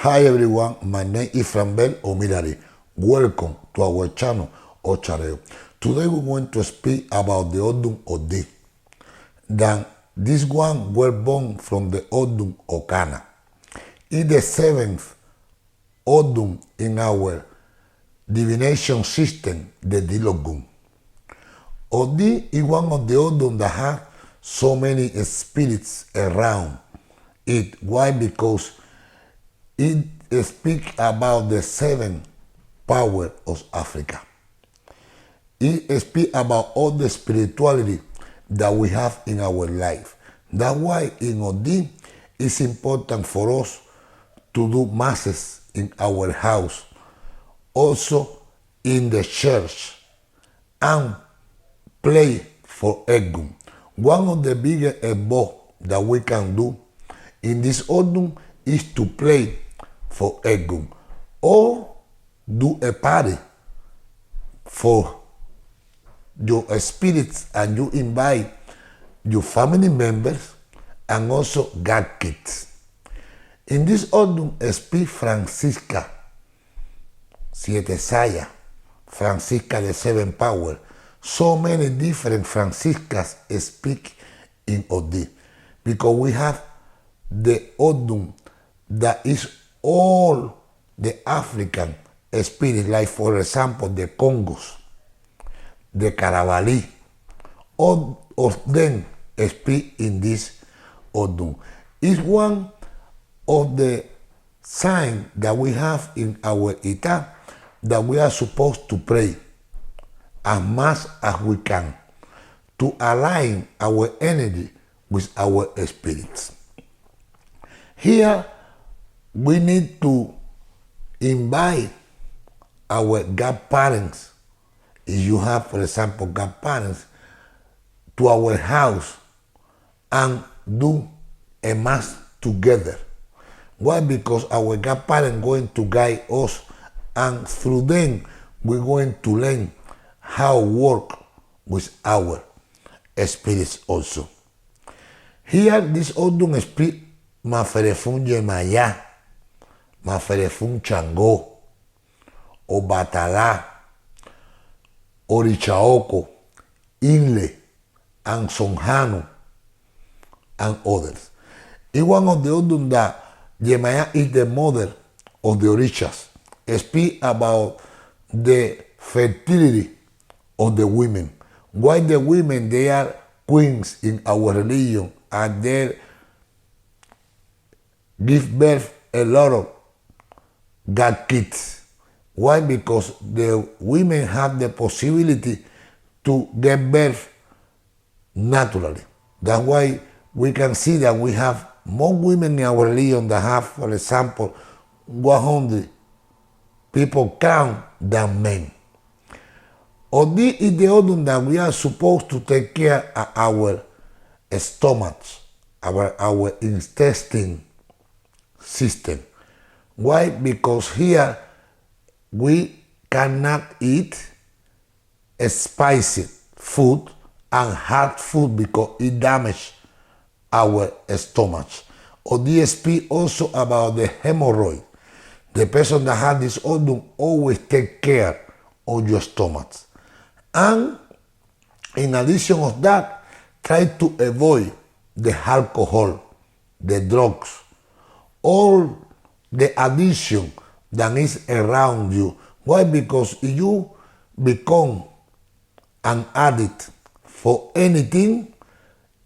Hi everyone, my name is Franbel Omilari. Welcome to our channel, OCHAREO. Today we're going to speak about the Odun Odi. Then this one was born from the Odun Okana. It's the seventh Odun in our divination system, the Dilogun. Odi is one of the Odun that have so many spirits around it. Why? Because it speaks about the seven power of Africa. It speaks about all the spirituality that we have in our life. That's why in Odi it's important for us to do masses in our house, also in the church, and play for egun. One of the biggest events that we can do in this Odun is to play for egun or do a party for your spirits, and you invite your family members and also God kids. In this Odun speak Francisca, Siete Saya, Francisca the Seven Power. So many different Franciscas speak in Odi because we have the Odun that is all the African spirits, like for example the Congos, the Caravali. All of them speak in this Odun. It's one of the signs that we have in our Ita that we are supposed to pray as much as we can to align our energy with our spirits. Here we need to invite our godparents. If you have, for example, godparents, to our house and do a mass together. Why? Because our godparents going to guide us, and through them we're going to learn how to work with our spirits also. Here this Odun speak maferefun yemaya, maferefun chango, obatala, orishaoko, inle, and Azonjano, and others. It's one of the Odun that Yemaya is the mother of the orishas. Speak about the fertility of the women. Why the women, they are queens in our religion, and they give birth a lot of God kids. Why? Because the women have the possibility to get birth naturally. That's why we can see that we have more women in our religion that have, for example, 100 people count than men. Odi is the Odun that we are supposed to take care of our stomachs, our intestine system. Why? Because here we cannot eat spicy food and hard food because it damages our stomachs. Odi speak also about the hemorrhoid. The person that has this Odun always take care of your stomachs. And in addition of that, try to avoid the alcohol, the drugs, all the addiction that is around you. Why? Because if you become an addict for anything,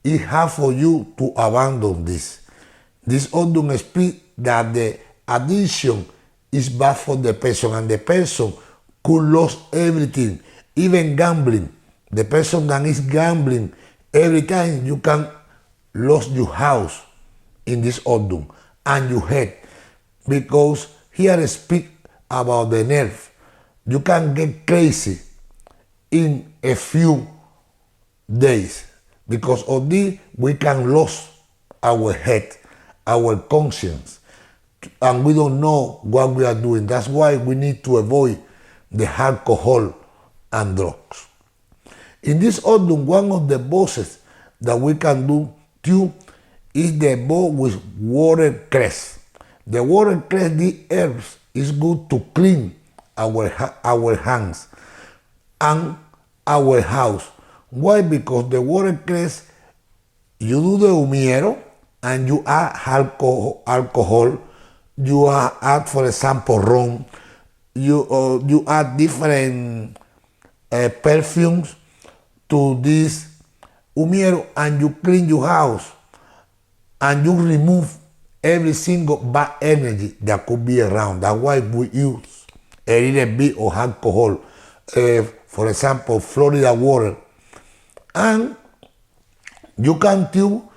it's hard for you to abandon this. This Odun speak that the addiction is bad for the person, and the person could lose everything, even gambling. The person that is gambling, every time you can lose your house in this Odun and your head, because here I speak about the nerve. You can get crazy in a few days because of this. We can lose our head, our conscience, and we don't know what we are doing. That's why we need to avoid the alcohol and drugs. In this Odun, one of the bosses that we can do too is the bow with watercress. The water cleanse the herbs is good to clean our hands and our house. Why? Because the water cleanse, you do the humiero and you add alcohol, you add, for example, rum, you add different perfumes to this humiero, and you clean your house and you remove every single bad energy that could be around. That's why we use a little bit of alcohol, for example, Florida water. And you can too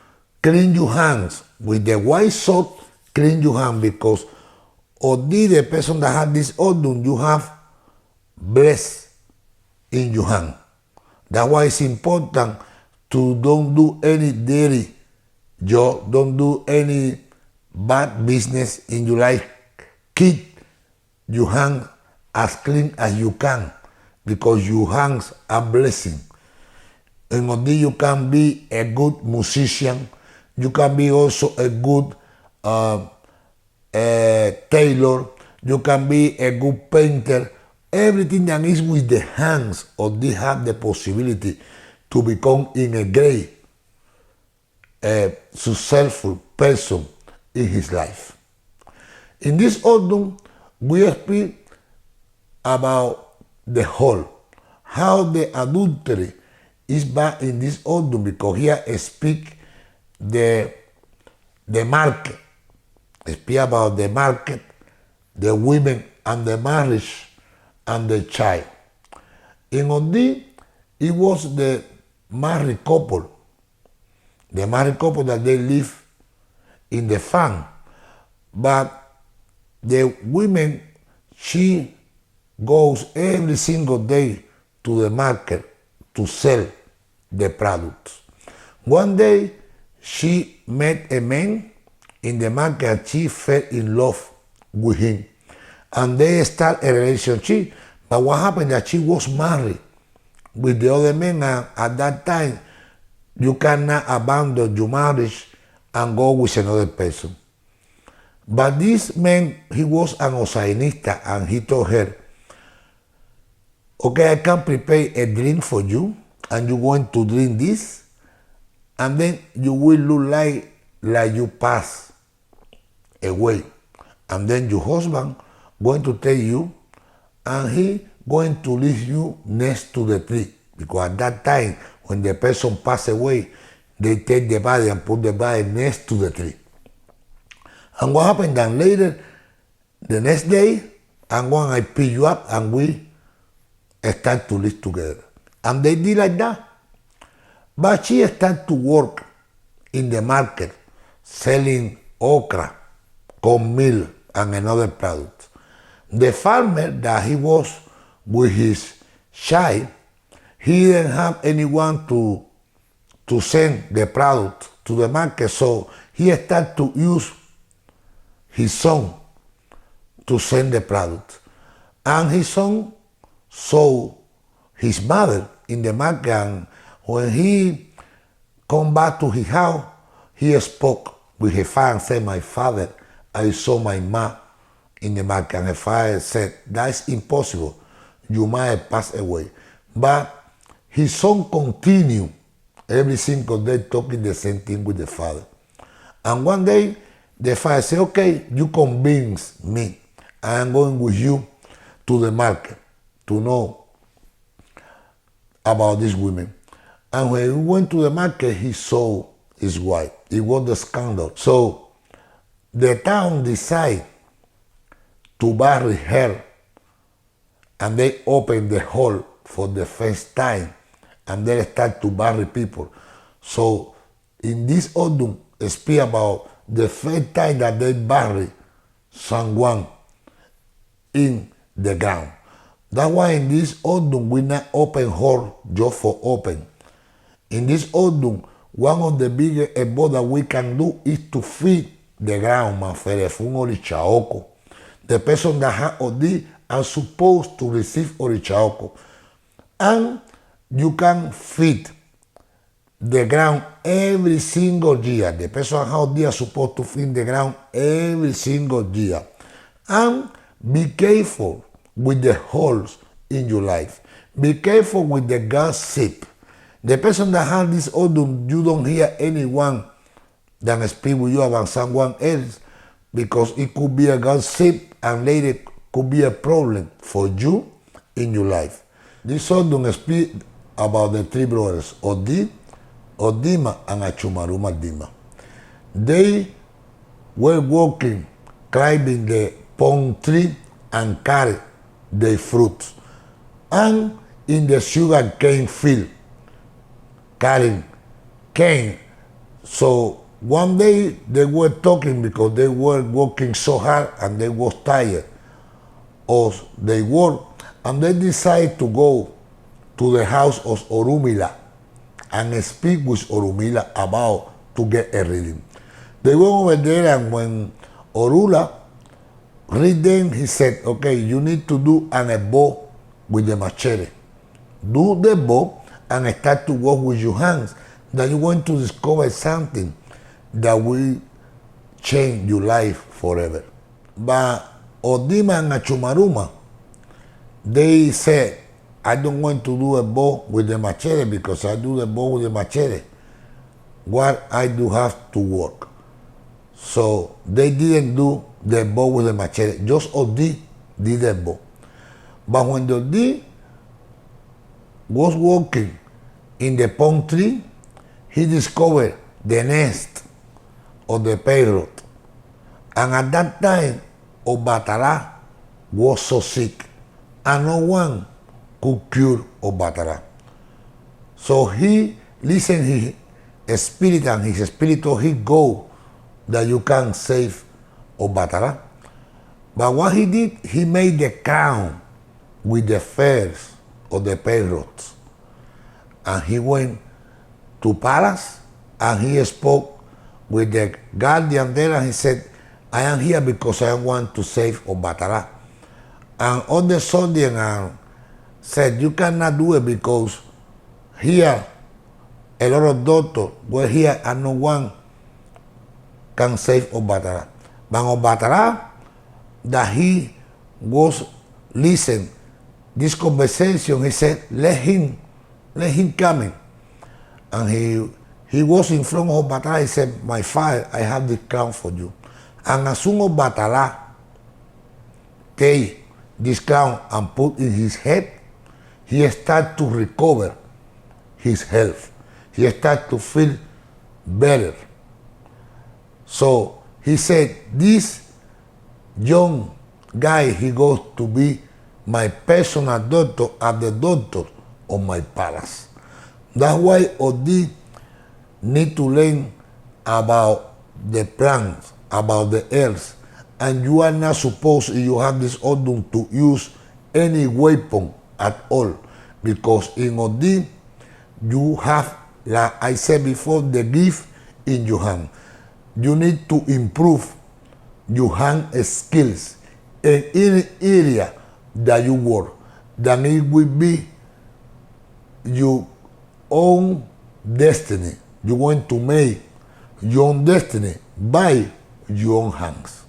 clean your hands with the white soap. Clean your hand, because the person that has this odor, you have blessed in your hand. That's why it's important to don't do any dirty job, don't do any bad business in your life. Keep your hand as clean as you can, because your hands are blessing. And you can be a good musician, you can be also a good tailor, you can be a good painter. Everything that is with the hands, they have the possibility to become in a great, successful person in his life. In this autumn, we speak about the whole, how the adultery is bad in this autumn, because here I speak the market. I speak about the market, the women, and the marriage, and the child. In Odi, it was the married couple that they live in the farm. But the women, she goes every single day to the market to sell the products. One day, she met a man in the market and she fell in love with him. And they start a relationship. But what happened that she was married with the other man, and at that time, you cannot abandon your marriage and go with another person. But this man, he was an osainista, and he told her, okay, I can prepare a drink for you, and you're going to drink this, and then you will look like you pass away. And then your husband going to tell you, and he going to leave you next to the tree. Because at that time, when the person pass away, they take the body and put the body next to the tree. And what happened then later, the next day, I'm going to pick you up and we start to live together. And they did like that. But she started to work in the market, selling okra, cornmeal, and another product. The farmer that he was with his child, he didn't have anyone to send the product to the market, so he started to use his son to send the product. And his son saw his mother in the market, and when he come back to his house, he spoke with his father and said, my father, I saw my mom in the market. And her father said, that's impossible. You might have passed away. But his son continued every single day talking the same thing with the father. And one day, the father said, okay, you convince me. I am going with you to the market to know about these women. And when he went to the market, he saw his wife. It was the scandal. So the town decided to bury her, and they opened the hall for the first time, and they start to bury people. So in this autumn, speak about the first time that they bury someone in the ground. That's why in this autumn we not open hall just for open. In this autumn, one of the biggest efforts that we can do is to feed the ground, maferefun orishaoko. The person that has OD are supposed to receive orishaoko. And you can feed the ground every single year. Depends on how they are supposed to feed the ground every single year. And be careful with the holes in your life. Be careful with the gossip. The person that has this odor, you don't hear anyone that speak with you about someone else, because it could be a gossip and later could be a problem for you in your life. This odor speak about the three brothers, Odi, Odima, and Achumaruma Dima. They were walking, climbing the palm tree and carry their fruits. And in the sugar cane field, carrying cane. So one day they were talking because they were working so hard and they was tired of their work, and they decided to go to the house of Orumila and speak with Orumila about to get a reading. They went over there, and when Orula read them, he said, okay, you need to do a bow with the machete. Do the bow and start to work with your hands. That you're going to discover something that will change your life forever. But Odima and Achumaruma, they said, I don't want to do a bow with the machete, because I do the bow with the machete. What I do have to work. So they didn't do the bow with the machete. Just Odi did the bow. But when the Odi was walking in the palm tree, he discovered the nest of the parrot. And at that time, obatala was so sick, and no one could cure obatala. So he listened his spirit, and his spirit told him, go, that you can save obatala. But what he did, he made the crown with the feathers of the parrots. And he went to palace, and he spoke with the guardian there, and he said, I am here because I want to save obatala. And all the soldiers said, you cannot do it, because here a lot of doctors were here and no one can save obatala. But obatala, that he was listening this conversation, he said, let him come in. And he was in front of Obatala. He said, my father, I have the crown for you. And as soon as Obatala take this crown and put in his head, he started to recover his health. He started to feel better. So he said, this young guy, he goes to be my personal doctor and the doctor of my palace. That's why Odi need to learn about the plants, about the earth, and you are not supposed, if you have this order, to use any weapon at all, because in Odi you have, like I said before, the gift in your hand. You need to improve your hand skills in any area that you work. Then it will be your own destiny. You want to make your own destiny by your own hands.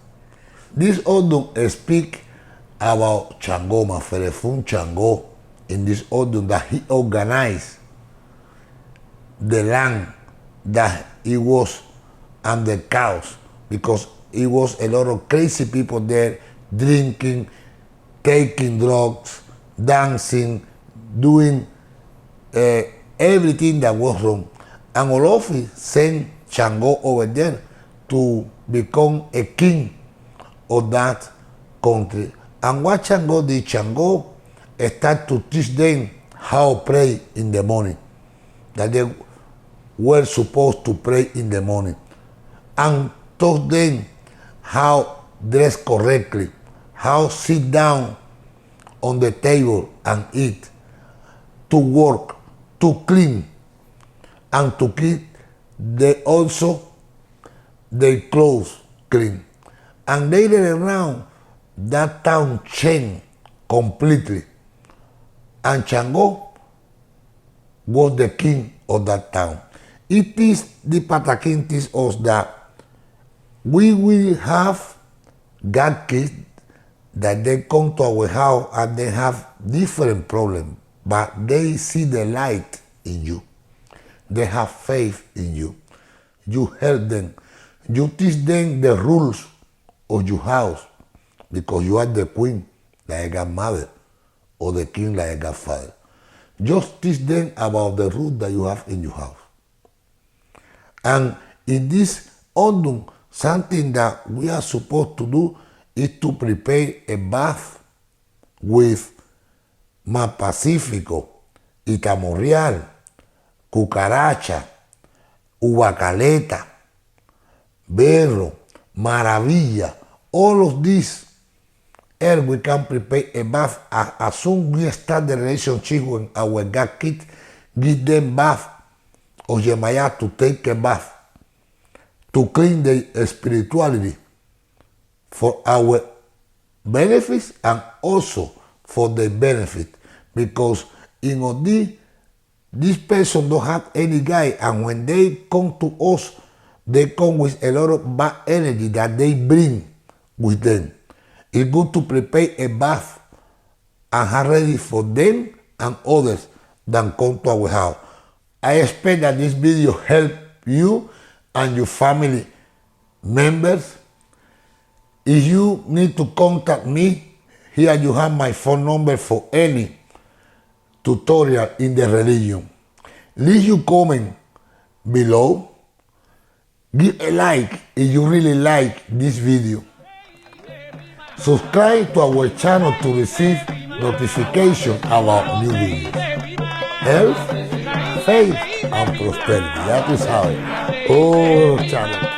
This order speak about chango, maferefun chango, in this order that he organized the land that it was under cows, because it was a lot of crazy people there drinking, taking drugs, dancing, doing everything that was wrong. And Olofi sent Chango over there to become a king of that country. And what Chango did, Chango started to teach them how to pray in the morning, that they were supposed to pray in the morning, and taught them how dress correctly, how sit down on the table and eat, to work, to clean, and to keep also their clothes clean. And later around, that town changed completely. And Chango was the king of that town. It is the patakin teach us that we will have God kids that they come to our house and they have different problems, but they see the light in you. They have faith in you. You help them. You teach them the rules of your house because you are the queen like a godmother or the king like a godfather. Just teach them about the rules that you have in your house. And in this autumn, something that we are supposed to do is to prepare a bath with más pacífico, itamorreal, cucaracha, ubacaleta, berro, maravilla. All of these herbs we can prepare a bath as soon as we start the relationship with our God kids, give them bath or yemaya to take a bath, to clean the spirituality for our benefits and also for the benefit. Because in Odi, this person don't have any guy, and when they come to us, they come with a lot of bad energy that they bring with them. It's good to prepare a bath and have ready for them and others that come to our house. I expect that this video help you and your family members. If you need to contact me, here you have my phone number for any tutorial in the religion. Leave your comment below. Give a like if you really like this video. Subscribe to our channel to receive notification about new videos. Health, faith, and prosperity. That is how. Oh, channel.